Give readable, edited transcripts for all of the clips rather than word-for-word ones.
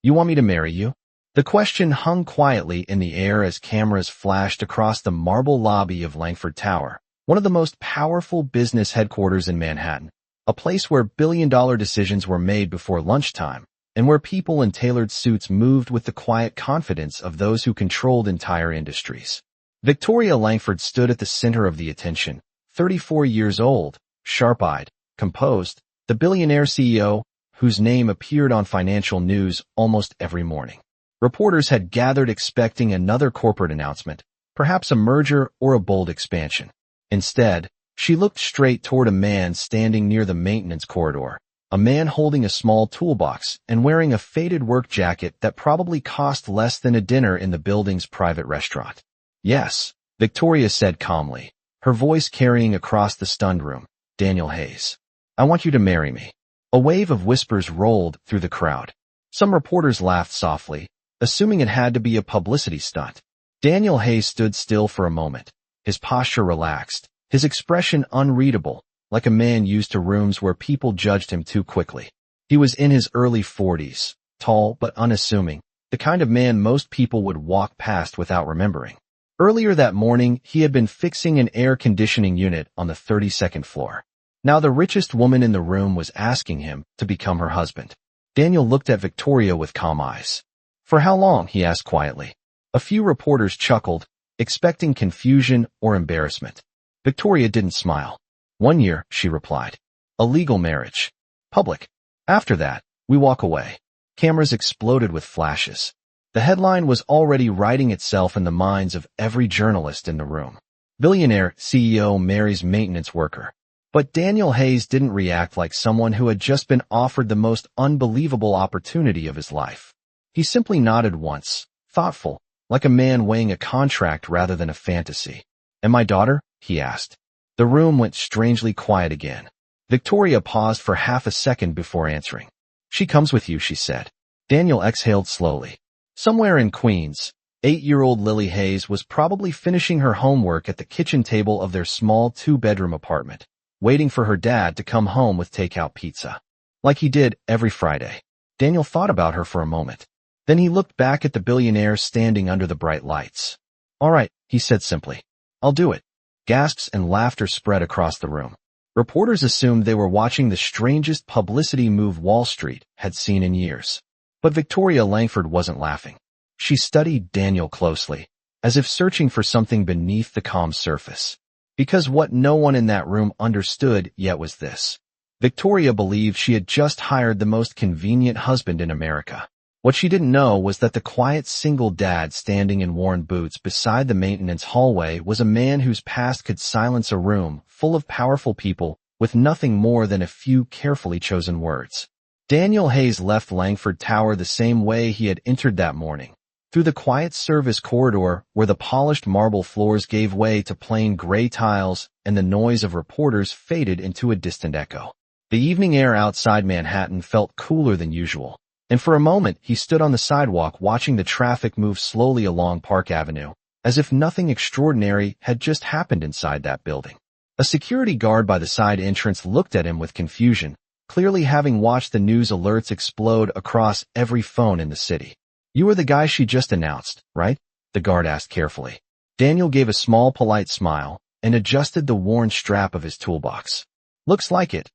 You want me to marry you? The question hung quietly in the air as cameras flashed across the marble lobby of Langford Tower, one of the most powerful business headquarters in Manhattan, a place where billion-dollar decisions were made before lunchtime, and where people in tailored suits moved with the quiet confidence of those who controlled entire industries. Victoria Langford stood at the center of the attention, 34 years old, sharp-eyed, composed, the billionaire CEO, whose name appeared on financial news almost every morning. Reporters had gathered expecting another corporate announcement, perhaps a merger or a bold expansion. Instead, she looked straight toward a man standing near the maintenance corridor, a man holding a small toolbox and wearing a faded work jacket that probably cost less than a dinner in the building's private restaurant. Yes, Victoria said calmly, her voice carrying across the stunned room. Daniel Hayes. I want you to marry me. A wave of whispers rolled through the crowd. Some reporters laughed softly, assuming it had to be a publicity stunt. Daniel Hayes stood still for a moment, his posture relaxed, his expression unreadable, like a man used to rooms where people judged him too quickly. He was in his early 40s, tall but unassuming, the kind of man most people would walk past without remembering. Earlier that morning, he had been fixing an air conditioning unit on the 32nd floor. Now the richest woman in the room was asking him to become her husband. Daniel looked at Victoria with calm eyes. For how long? He asked quietly. A few reporters chuckled, expecting confusion or embarrassment. Victoria didn't smile. 1 year, she replied. A legal marriage. Public. After that, we walk away. Cameras exploded with flashes. The headline was already writing itself in the minds of every journalist in the room. Billionaire CEO marries maintenance worker. But Daniel Hayes didn't react like someone who had just been offered the most unbelievable opportunity of his life. He simply nodded once, thoughtful, like a man weighing a contract rather than a fantasy. And my daughter? He asked. The room went strangely quiet again. Victoria paused for half a second before answering. She comes with you, she said. Daniel exhaled slowly. Somewhere in Queens, 8-year-old Lily Hayes was probably finishing her homework at the kitchen table of their small 2-bedroom apartment, waiting for her dad to come home with takeout pizza. Like he did every Friday. Daniel thought about her for a moment. Then he looked back at the billionaire standing under the bright lights. All right, he said simply. I'll do it. Gasps and laughter spread across the room. Reporters assumed they were watching the strangest publicity move Wall Street had seen in years. But Victoria Langford wasn't laughing. She studied Daniel closely, as if searching for something beneath the calm surface. Because what no one in that room understood yet was this. Victoria believed she had just hired the most convenient husband in America. What she didn't know was that the quiet single dad standing in worn boots beside the maintenance hallway was a man whose past could silence a room full of powerful people with nothing more than a few carefully chosen words. Daniel Hayes left Langford Tower the same way he had entered that morning, through the quiet service corridor where the polished marble floors gave way to plain gray tiles and the noise of reporters faded into a distant echo. The evening air outside Manhattan felt cooler than usual, and for a moment he stood on the sidewalk watching the traffic move slowly along Park Avenue, as if nothing extraordinary had just happened inside that building. A security guard by the side entrance looked at him with confusion, clearly having watched the news alerts explode across every phone in the city. You are the guy she just announced, right? The guard asked carefully. Daniel gave a small polite smile and adjusted the worn strap of his toolbox. Looks like it,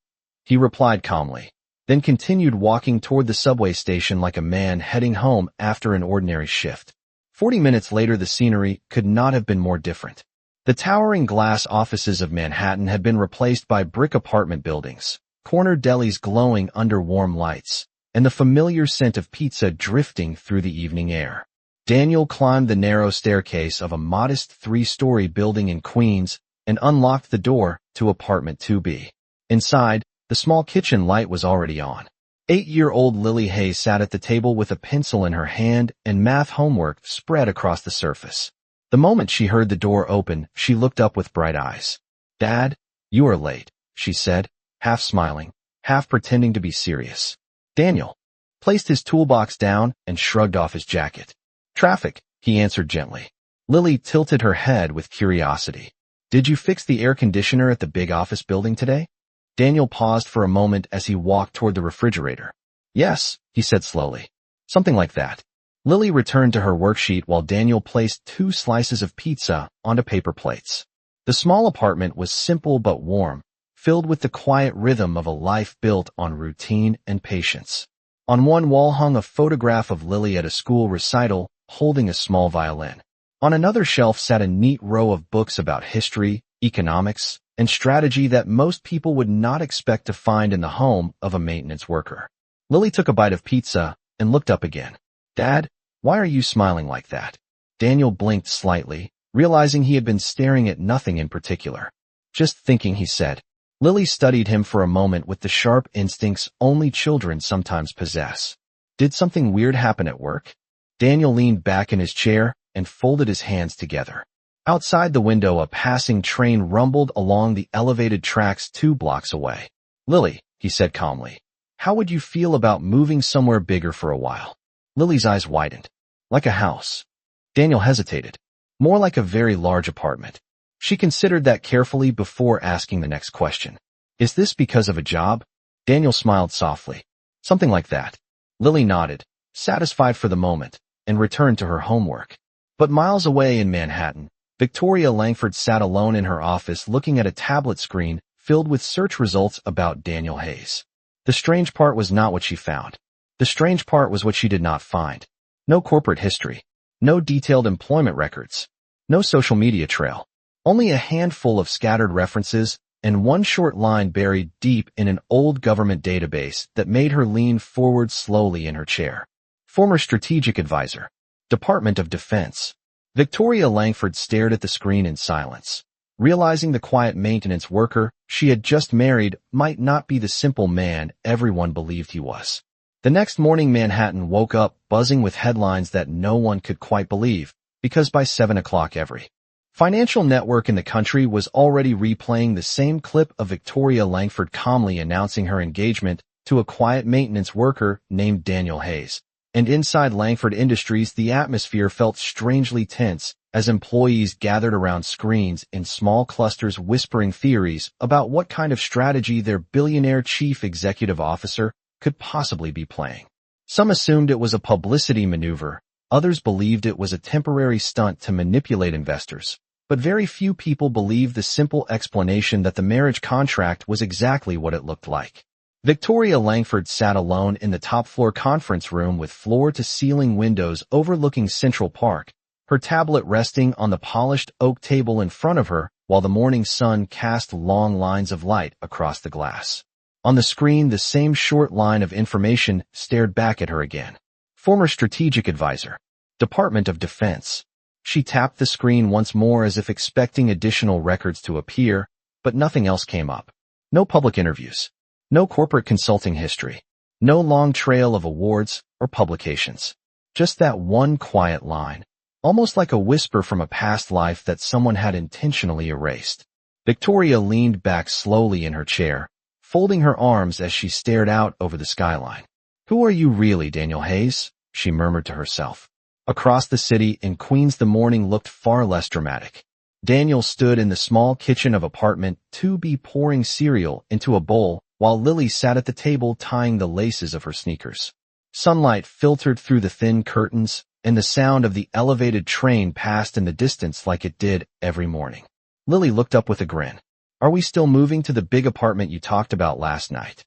he replied calmly, then continued walking toward the subway station like a man heading home after an ordinary shift. 40 minutes later, the scenery could not have been more different. The towering glass offices of Manhattan had been replaced by brick apartment buildings, corner delis glowing under warm lights, and the familiar scent of pizza drifting through the evening air. Daniel climbed the narrow staircase of a modest 3-story building in Queens and unlocked the door to apartment 2B. Inside, the small kitchen light was already on. 8-year-old Lily Hayes sat at the table with a pencil in her hand and math homework spread across the surface. The moment she heard the door open, she looked up with bright eyes. Dad, you are late, she said, half smiling, half pretending to be serious. Daniel placed his toolbox down and shrugged off his jacket. Traffic, he answered gently. Lily tilted her head with curiosity. Did you fix the air conditioner at the big office building today? Daniel paused for a moment as he walked toward the refrigerator. Yes, he said slowly. Something like that. Lily returned to her worksheet while Daniel placed 2 slices of pizza onto paper plates. The small apartment was simple but warm, filled with the quiet rhythm of a life built on routine and patience. On one wall hung a photograph of Lily at a school recital, holding a small violin. On another shelf sat a neat row of books about history, economics, and strategy that most people would not expect to find in the home of a maintenance worker. Lily took a bite of pizza and looked up again. "Dad, why are you smiling like that?" Daniel blinked slightly, realizing he had been staring at nothing in particular. "Just thinking," he said. Lily studied him for a moment with the sharp instincts only children sometimes possess. "Did something weird happen at work?" Daniel leaned back in his chair and folded his hands together. Outside the window, a passing train rumbled along the elevated tracks 2 blocks away. "Lily," he said calmly, "how would you feel about moving somewhere bigger for a while?" Lily's eyes widened. "Like a house?" Daniel hesitated. "More like a very large apartment." She considered that carefully before asking the next question. "Is this because of a job?" Daniel smiled softly. "Something like that." Lily nodded, satisfied for the moment, and returned to her homework. But miles away in Manhattan, Victoria Langford sat alone in her office looking at a tablet screen filled with search results about Daniel Hayes. The strange part was not what she found. The strange part was what she did not find. No corporate history. No detailed employment records. No social media trail. Only a handful of scattered references and one short line buried deep in an old government database that made her lean forward slowly in her chair. Former strategic advisor. Department of Defense. Victoria Langford stared at the screen in silence. Realizing the quiet maintenance worker she had just married might not be the simple man everyone believed he was. The next morning, Manhattan woke up buzzing with headlines that no one could quite believe, because by 7 o'clock every financial network in the country was already replaying the same clip of Victoria Langford calmly announcing her engagement to a quiet maintenance worker named Daniel Hayes. And inside Langford Industries, the atmosphere felt strangely tense as employees gathered around screens in small clusters whispering theories about what kind of strategy their billionaire chief executive officer could possibly be playing. Some assumed it was a publicity maneuver, others believed it was a temporary stunt to manipulate investors, but very few people believed the simple explanation that the marriage contract was exactly what it looked like. Victoria Langford sat alone in the top-floor conference room with floor-to-ceiling windows overlooking Central Park, her tablet resting on the polished oak table in front of her while the morning sun cast long lines of light across the glass. On the screen, the same short line of information stared back at her again. Former strategic advisor. Department of Defense. She tapped the screen once more as if expecting additional records to appear, but nothing else came up. No public interviews. No corporate consulting history. No long trail of awards or publications. Just that one quiet line, almost like a whisper from a past life that someone had intentionally erased. Victoria leaned back slowly in her chair, folding her arms as she stared out over the skyline. "Who are you really, Daniel Hayes?" she murmured to herself. Across the city in Queens, the morning looked far less dramatic. Daniel stood in the small kitchen of apartment 2B pouring cereal into a bowl, while Lily sat at the table tying the laces of her sneakers. Sunlight filtered through the thin curtains, and the sound of the elevated train passed in the distance like it did every morning. Lily looked up with a grin. "Are we still moving to the big apartment you talked about last night?"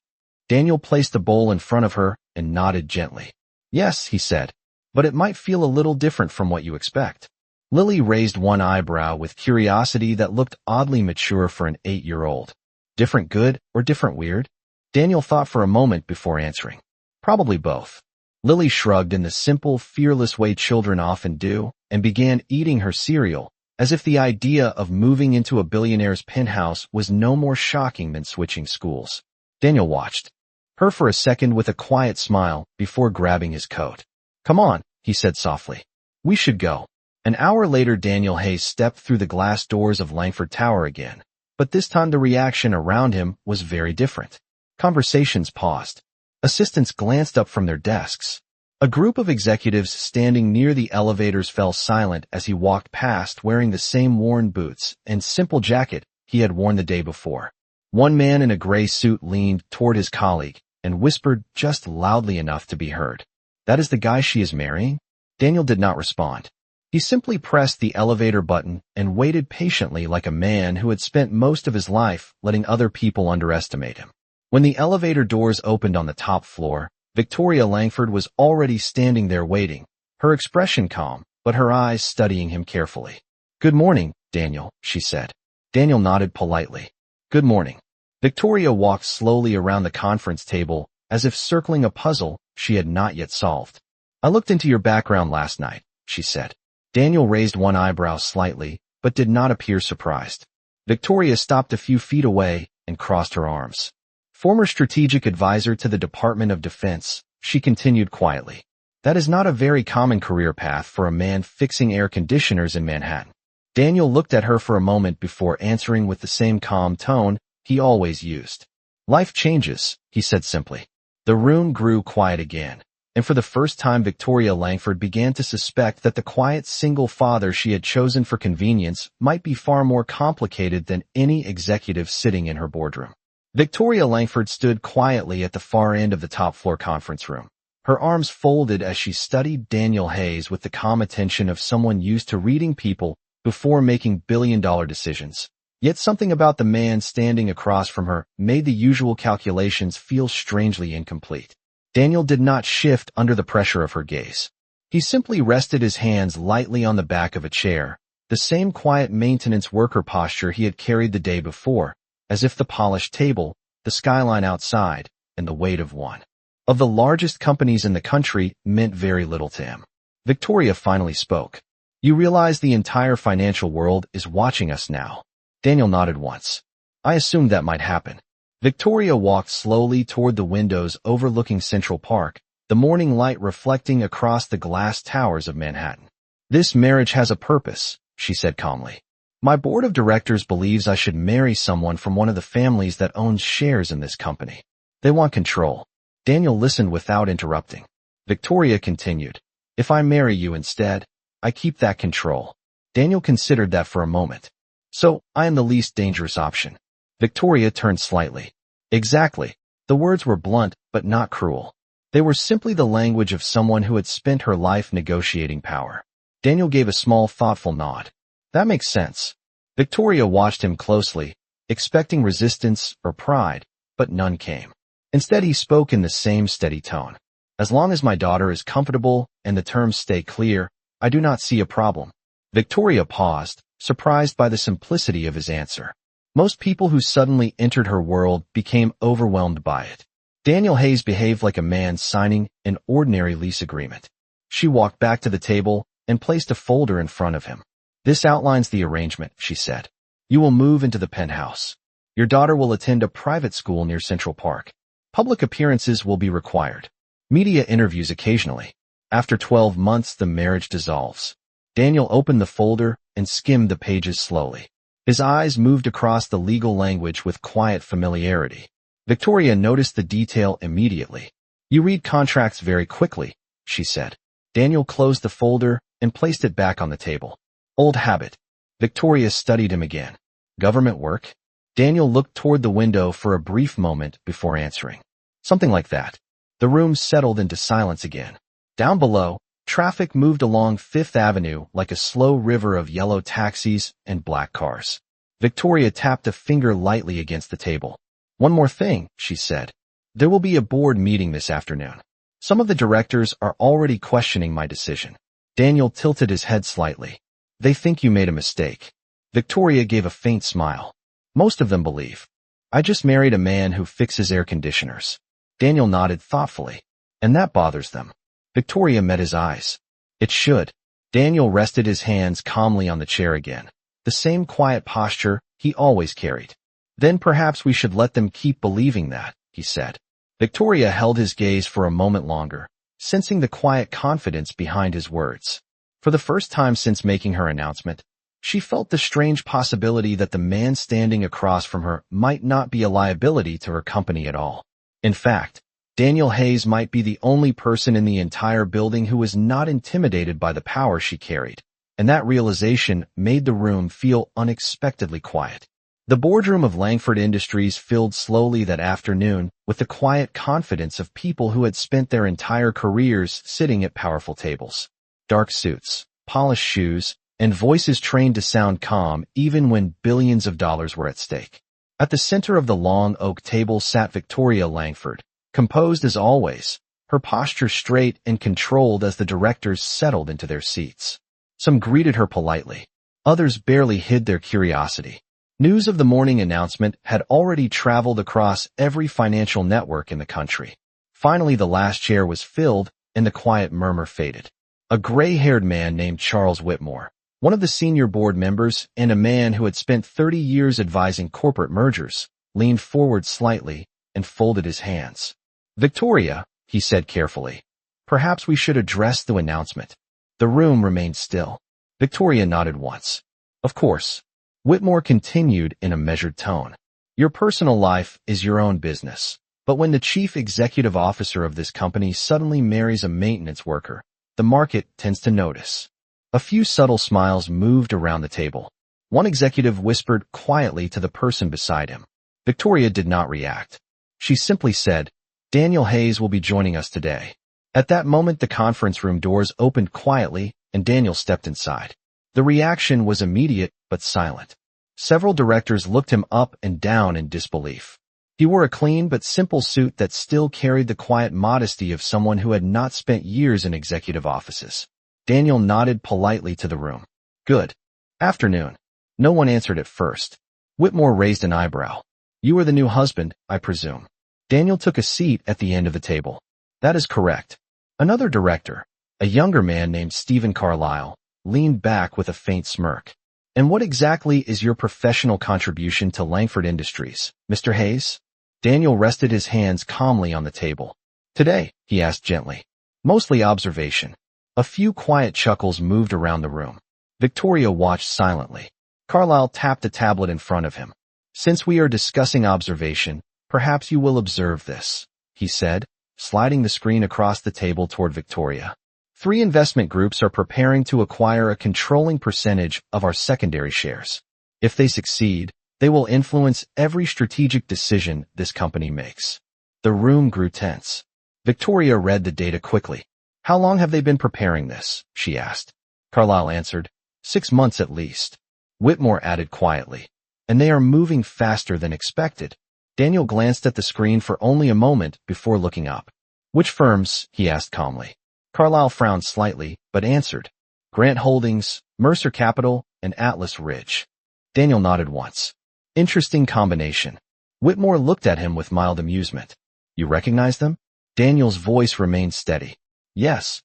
Daniel placed the bowl in front of her and nodded gently. "Yes," he said, "but it might feel a little different from what you expect." Lily raised one eyebrow with curiosity that looked oddly mature for an 8-year-old. "Different good or different weird?" Daniel thought for a moment before answering. "Probably both." Lily shrugged in the simple, fearless way children often do, and began eating her cereal, as if the idea of moving into a billionaire's penthouse was no more shocking than switching schools. Daniel watched her for a second with a quiet smile before grabbing his coat. "Come on," he said softly. "We should go." An hour later, Daniel Hayes stepped through the glass doors of Langford Tower again, but this time the reaction around him was very different. Conversations paused. Assistants glanced up from their desks. A group of executives standing near the elevators fell silent as he walked past wearing the same worn boots and simple jacket he had worn the day before. One man in a gray suit leaned toward his colleague and whispered just loudly enough to be heard. That is the guy she is marrying? Daniel did not respond. He simply pressed the elevator button and waited patiently like a man who had spent most of his life letting other people underestimate him. When the elevator doors opened on the top floor, Victoria Langford was already standing there waiting, her expression calm, but her eyes studying him carefully. "Good morning, Daniel," she said. Daniel nodded politely. "Good morning." Victoria walked slowly around the conference table, as if circling a puzzle she had not yet solved. "I looked into your background last night," she said. Daniel raised one eyebrow slightly, but did not appear surprised. Victoria stopped a few feet away and crossed her arms. "Former strategic advisor to the Department of Defense," she continued quietly. "That is not a very common career path for a man fixing air conditioners in Manhattan." Daniel looked at her for a moment before answering with the same calm tone he always used. "Life changes," he said simply. The room grew quiet again, and for the first time Victoria Langford began to suspect that the quiet single father she had chosen for convenience might be far more complicated than any executive sitting in her boardroom. Victoria Langford stood quietly at the far end of the top-floor conference room. Her arms folded as she studied Daniel Hayes with the calm attention of someone used to reading people before making billion-dollar decisions. Yet something about the man standing across from her made the usual calculations feel strangely incomplete. Daniel did not shift under the pressure of her gaze. He simply rested his hands lightly on the back of a chair, the same quiet maintenance worker posture he had carried the day before, as if the polished table, the skyline outside, and the weight of one of the largest companies in the country meant very little to him. Victoria finally spoke. "You realize the entire financial world is watching us now?" Daniel nodded once. "I assumed that might happen." Victoria walked slowly toward the windows overlooking Central Park, the morning light reflecting across the glass towers of Manhattan. "This marriage has a purpose," she said calmly. "My board of directors believes I should marry someone from one of the families that owns shares in this company. They want control." Daniel listened without interrupting. Victoria continued, "If I marry you instead, I keep that control." Daniel considered that for a moment. "So, I am the least dangerous option." Victoria turned slightly. "Exactly." The words were blunt, but not cruel. They were simply the language of someone who had spent her life negotiating power. Daniel gave a small, thoughtful nod. "That makes sense." Victoria watched him closely, expecting resistance or pride, but none came. Instead, he spoke in the same steady tone. "As long as my daughter is comfortable and the terms stay clear, I do not see a problem." Victoria paused, surprised by the simplicity of his answer. Most people who suddenly entered her world became overwhelmed by it. Daniel Hayes behaved like a man signing an ordinary lease agreement. She walked back to the table and placed a folder in front of him. "This outlines the arrangement," she said. "You will move into the penthouse. Your daughter will attend a private school near Central Park. Public appearances will be required. Media interviews occasionally. After 12 months, the marriage dissolves." Daniel opened the folder and skimmed the pages slowly. His eyes moved across the legal language with quiet familiarity. Victoria noticed the detail immediately. "You read contracts very quickly," she said. Daniel closed the folder and placed it back on the table. "Old habit." Victoria studied him again. "Government work?" Daniel looked toward the window for a brief moment before answering. "Something like that." The room settled into silence again. Down below, traffic moved along Fifth Avenue like a slow river of yellow taxis and black cars. Victoria tapped a finger lightly against the table. "One more thing," she said. "There will be a board meeting this afternoon. Some of the directors are already questioning my decision." Daniel tilted his head slightly. "They think you made a mistake." Victoria gave a faint smile. "Most of them believe I just married a man who fixes air conditioners." Daniel nodded thoughtfully. "And that bothers them." Victoria met his eyes. "It should." Daniel rested his hands calmly on the chair again, the same quiet posture he always carried. "Then perhaps we should let them keep believing that," he said. Victoria held his gaze for a moment longer, sensing the quiet confidence behind his words. For the first time since making her announcement, she felt the strange possibility that the man standing across from her might not be a liability to her company at all. In fact, Daniel Hayes might be the only person in the entire building who was not intimidated by the power she carried, and that realization made the room feel unexpectedly quiet. The boardroom of Langford Industries filled slowly that afternoon with the quiet confidence of people who had spent their entire careers sitting at powerful tables. Dark suits, polished shoes, and voices trained to sound calm even when billions of dollars were at stake. At the center of the long oak table sat Victoria Langford, composed as always, her posture straight and controlled as the directors settled into their seats. Some greeted her politely. Others barely hid their curiosity. News of the morning announcement had already traveled across every financial network in the country. Finally, the last chair was filled and the quiet murmur faded. A gray-haired man named Charles Whitmore, one of the senior board members and a man who had spent 30 years advising corporate mergers, leaned forward slightly and folded his hands. "Victoria," he said carefully, "perhaps we should address the announcement." The room remained still. Victoria nodded once. "Of course." Whitmore continued in a measured tone. "Your personal life is your own business, but when the chief executive officer of this company suddenly marries a maintenance worker, the market tends to notice." A few subtle smiles moved around the table. One executive whispered quietly to the person beside him. Victoria did not react. She simply said, "Daniel Hayes will be joining us today." At that moment, the conference room doors opened quietly and Daniel stepped inside. The reaction was immediate but silent. Several directors looked him up and down in disbelief. He wore a clean but simple suit that still carried the quiet modesty of someone who had not spent years in executive offices. Daniel nodded politely to the room. "Good afternoon." No one answered at first. Whitmore raised an eyebrow. "You are the new husband, I presume." Daniel took a seat at the end of the table. "That is correct." Another director, a younger man named Stephen Carlyle, leaned back with a faint smirk. "And what exactly is your professional contribution to Langford Industries, Mr. Hayes?" Daniel rested his hands calmly on the table. "Today," he asked gently. "Mostly observation." A few quiet chuckles moved around the room. Victoria watched silently. Carlyle tapped a tablet in front of him. "Since we are discussing observation, perhaps you will observe this," he said, sliding the screen across the table toward Victoria. "3 investment groups are preparing to acquire a controlling percentage of our secondary shares. If they succeed, they will influence every strategic decision this company makes." The room grew tense. Victoria read the data quickly. "How long have they been preparing this?" she asked. Carlyle answered, 6 months at least." Whitmore added quietly, "And they are moving faster than expected." Daniel glanced at the screen for only a moment before looking up. "Which firms?" he asked calmly. Carlyle frowned slightly, but answered, "Grant Holdings, Mercer Capital, and Atlas Ridge." Daniel nodded once. "Interesting combination." Whitmore looked at him with mild amusement. "You recognize them?" Daniel's voice remained steady. "Yes."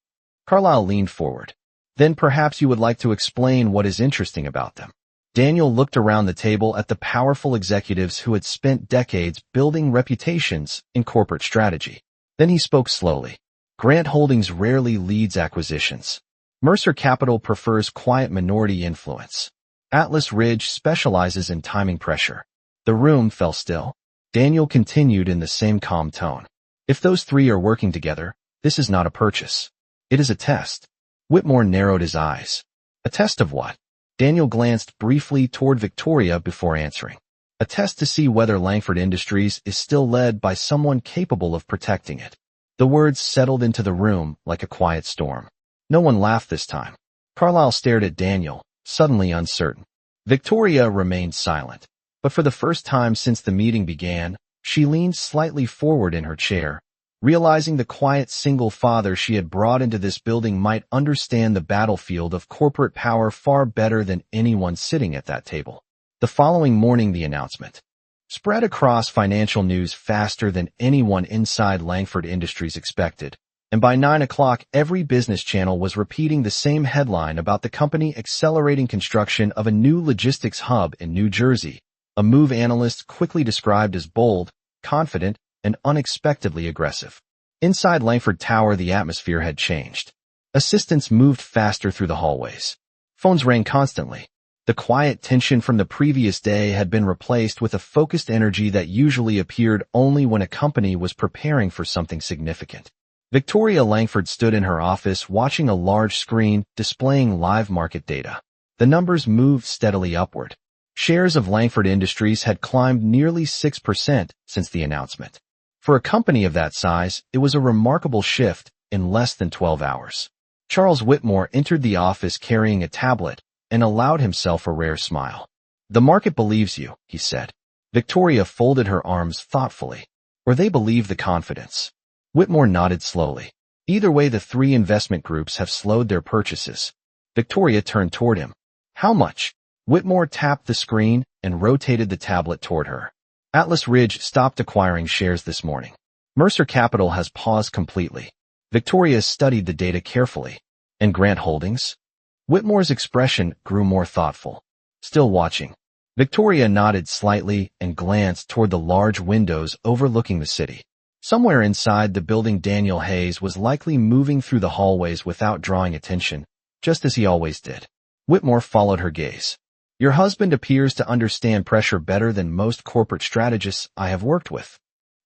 Carlyle leaned forward. "Then perhaps you would like to explain what is interesting about them." Daniel looked around the table at the powerful executives who had spent decades building reputations in corporate strategy. Then he spoke slowly. "Grant Holdings rarely leads acquisitions. Mercer Capital prefers quiet minority influence. Atlas Ridge specializes in timing pressure." The room fell still. Daniel continued in the same calm tone. "If those 3 are working together, this is not a purchase. It is a test." Whitmore narrowed his eyes. "A test of what?" Daniel glanced briefly toward Victoria before answering. "A test to see whether Langford Industries is still led by someone capable of protecting it." The words settled into the room like a quiet storm. No one laughed this time. Carlyle stared at Daniel, suddenly uncertain. Victoria remained silent, but for the first time since the meeting began, she leaned slightly forward in her chair, realizing the quiet single father she had brought into this building might understand the battlefield of corporate power far better than anyone sitting at that table. The following morning, the announcement spread across financial news faster than anyone inside Langford Industries expected, and by 9 o'clock every business channel was repeating the same headline about the company accelerating construction of a new logistics hub in New Jersey, a move analysts quickly described as bold, confident, and unexpectedly aggressive. Inside Langford Tower, the atmosphere had changed. Assistants moved faster through the hallways. Phones rang constantly. The quiet tension from the previous day had been replaced with a focused energy that usually appeared only when a company was preparing for something significant. Victoria Langford stood in her office watching a large screen displaying live market data. The numbers moved steadily upward. Shares of Langford Industries had climbed nearly 6% since the announcement. For a company of that size, it was a remarkable shift in less than 12 hours. Charles Whitmore entered the office carrying a tablet and allowed himself a rare smile. "The market believes you," he said. Victoria folded her arms thoughtfully. "Or they believe the confidence." Whitmore nodded slowly. "Either way, the three investment groups have slowed their purchases." Victoria turned toward him. "How much?" Whitmore tapped the screen and rotated the tablet toward her. "Atlas Ridge stopped acquiring shares this morning. Mercer Capital has paused completely." Victoria studied the data carefully. "And Grant Holdings?" Whitmore's expression grew more thoughtful. "Still watching." Victoria nodded slightly and glanced toward the large windows overlooking the city. Somewhere inside the building, Daniel Hayes was likely moving through the hallways without drawing attention, just as he always did. Whitmore followed her gaze. "Your husband appears to understand pressure better than most corporate strategists I have worked with."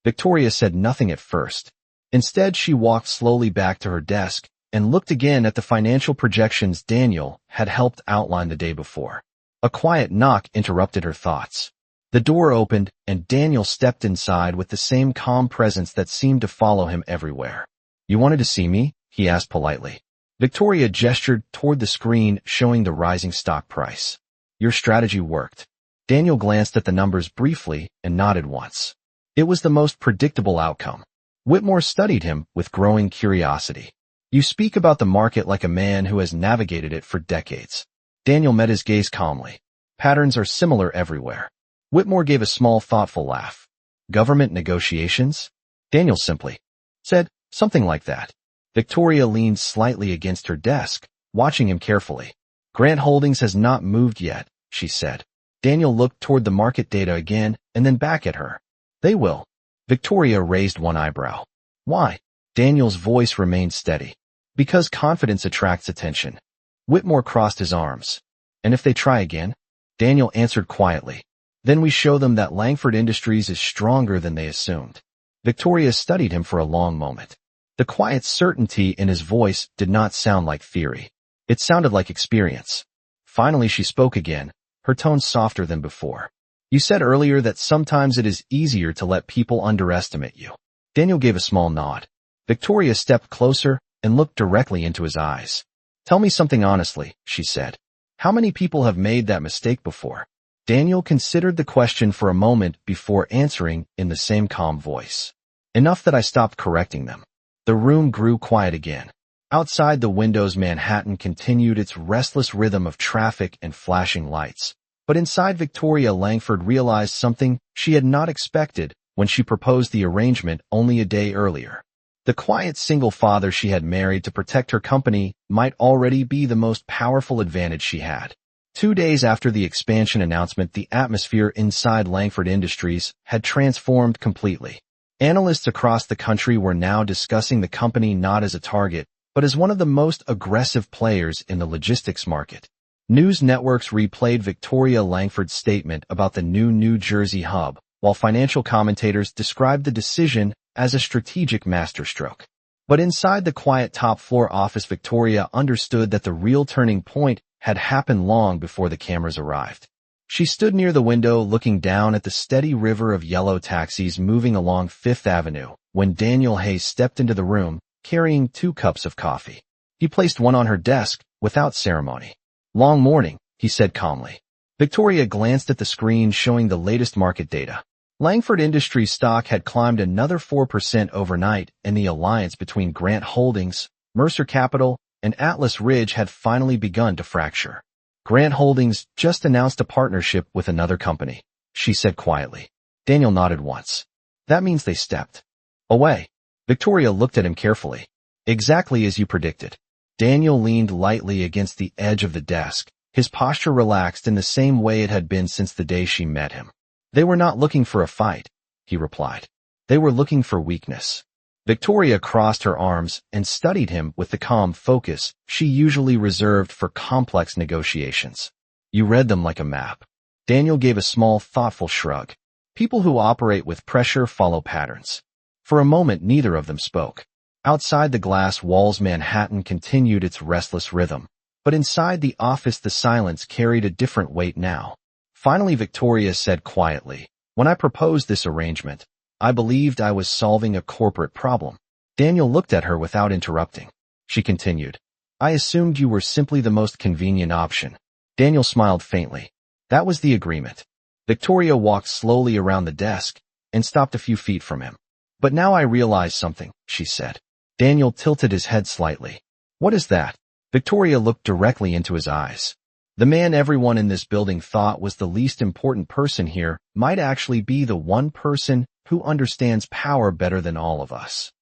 Victoria said nothing at first. Instead, she walked slowly back to her desk and looked again at the financial projections Daniel had helped outline the day before. A quiet knock interrupted her thoughts. The door opened, and Daniel stepped inside with the same calm presence that seemed to follow him everywhere. "You wanted to see me?" he asked politely. Victoria gestured toward the screen showing the rising stock price. "Your strategy worked." Daniel glanced at the numbers briefly and nodded once. It was the most predictable outcome. Whitmore studied him with growing curiosity. "You speak about the market like a man who has navigated it for decades." Daniel met his gaze calmly. "Patterns are similar everywhere." Whitmore gave a small, thoughtful laugh. "Government negotiations?" Daniel simply said, "Something like that." Victoria leaned slightly against her desk, watching him carefully. "Grant Holdings has not moved yet," she said. Daniel looked toward the market data again and then back at her. "They will." Victoria raised one eyebrow. "Why?" Daniel's voice remained steady. "Because confidence attracts attention." Whitmore crossed his arms. "And if they try again?" Daniel answered quietly. "Then we show them that Langford Industries is stronger than they assumed." Victoria studied him for a long moment. The quiet certainty in his voice did not sound like theory. It sounded like experience. Finally she spoke again, her tone softer than before. "You said earlier that sometimes it is easier to let people underestimate you." Daniel gave a small nod. Victoria stepped closer and looked directly into his eyes. "Tell me something honestly," she said. "How many people have made that mistake before?" Daniel considered the question for a moment before answering in the same calm voice. "Enough that I stopped correcting them." The room grew quiet again. Outside the windows, Manhattan continued its restless rhythm of traffic and flashing lights. But inside, Victoria Langford realized something she had not expected when she proposed the arrangement only a day earlier. The quiet single father she had married to protect her company might already be the most powerful advantage she had. 2 days after the expansion announcement, the atmosphere inside Langford Industries had transformed completely. Analysts across the country were now discussing the company not as a target, but as one of the most aggressive players in the logistics market. News networks replayed Victoria Langford's statement about the new New Jersey hub, while financial commentators described the decision as a strategic masterstroke. But inside the quiet top-floor office, Victoria understood that the real turning point had happened long before the cameras arrived. She stood near the window looking down at the steady river of yellow taxis moving along Fifth Avenue when Daniel Hayes stepped into the room, carrying 2 cups of coffee. He placed one on her desk without ceremony. "Long morning," he said calmly. Victoria glanced at the screen showing the latest market data. Langford Industries stock had climbed another 4% overnight, and the alliance between Grant Holdings, Mercer Capital, and Atlas Ridge had finally begun to fracture. "Grant Holdings just announced a partnership with another company," she said quietly. Daniel nodded once. "That means they stepped away." Victoria looked at him carefully. "Exactly as you predicted." Daniel leaned lightly against the edge of the desk, his posture relaxed in the same way it had been since the day she met him. "They were not looking for a fight," he replied. "They were looking for weakness." Victoria crossed her arms and studied him with the calm focus she usually reserved for complex negotiations. "You read them like a map." Daniel gave a small, thoughtful shrug. "People who operate with pressure follow patterns." For a moment, neither of them spoke. Outside the glass walls, Manhattan continued its restless rhythm, but inside the office the silence carried a different weight now. Finally, Victoria said quietly, "When I proposed this arrangement, I believed I was solving a corporate problem." Daniel looked at her without interrupting. She continued, "I assumed you were simply the most convenient option." Daniel smiled faintly. That was the agreement. Victoria walked slowly around the desk and stopped a few feet from him. "But now I realize something," she said. Daniel tilted his head slightly. "What is that?" Victoria looked directly into his eyes. The man everyone in this building thought was the least important person here might actually be the one person who understands power better than all of us.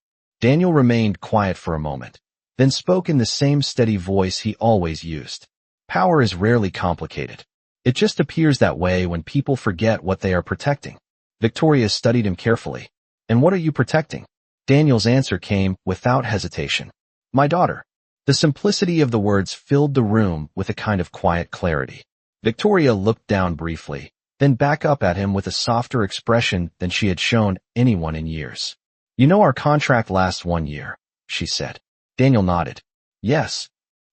Daniel remained quiet for a moment, then spoke in the same steady voice he always used. "Power is rarely complicated. It just appears that way when people forget what they are protecting." Victoria studied him carefully. "And what are you protecting?" Daniel's answer came without hesitation. "My daughter." The simplicity of the words filled the room with a kind of quiet clarity. Victoria looked down briefly, then back up at him with a softer expression than she had shown anyone in years. "You know our contract lasts 1 year," she said. Daniel nodded. "Yes."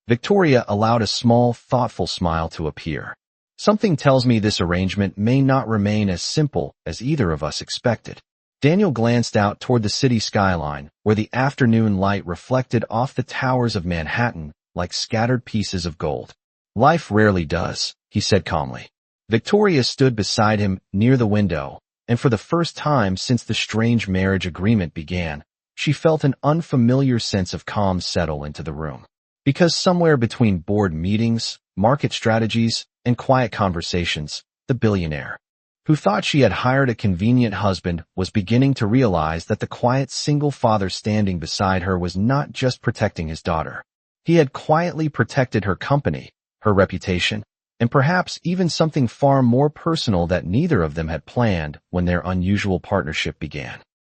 Victoria allowed a small, thoughtful smile to appear. "Something tells me this arrangement may not remain as simple as either of us expected." Daniel glanced out toward the city skyline, where the afternoon light reflected off the towers of Manhattan like scattered pieces of gold. "Life rarely does," he said calmly. Victoria stood beside him near the window, and for the first time since the strange marriage agreement began, she felt an unfamiliar sense of calm settle into the room. Because somewhere between board meetings, market strategies, and quiet conversations, the billionaire, who thought she had hired a convenient husband, was beginning to realize that the quiet single father standing beside her was not just protecting his daughter. He had quietly protected her company, her reputation, and perhaps even something far more personal that neither of them had planned when their unusual partnership began.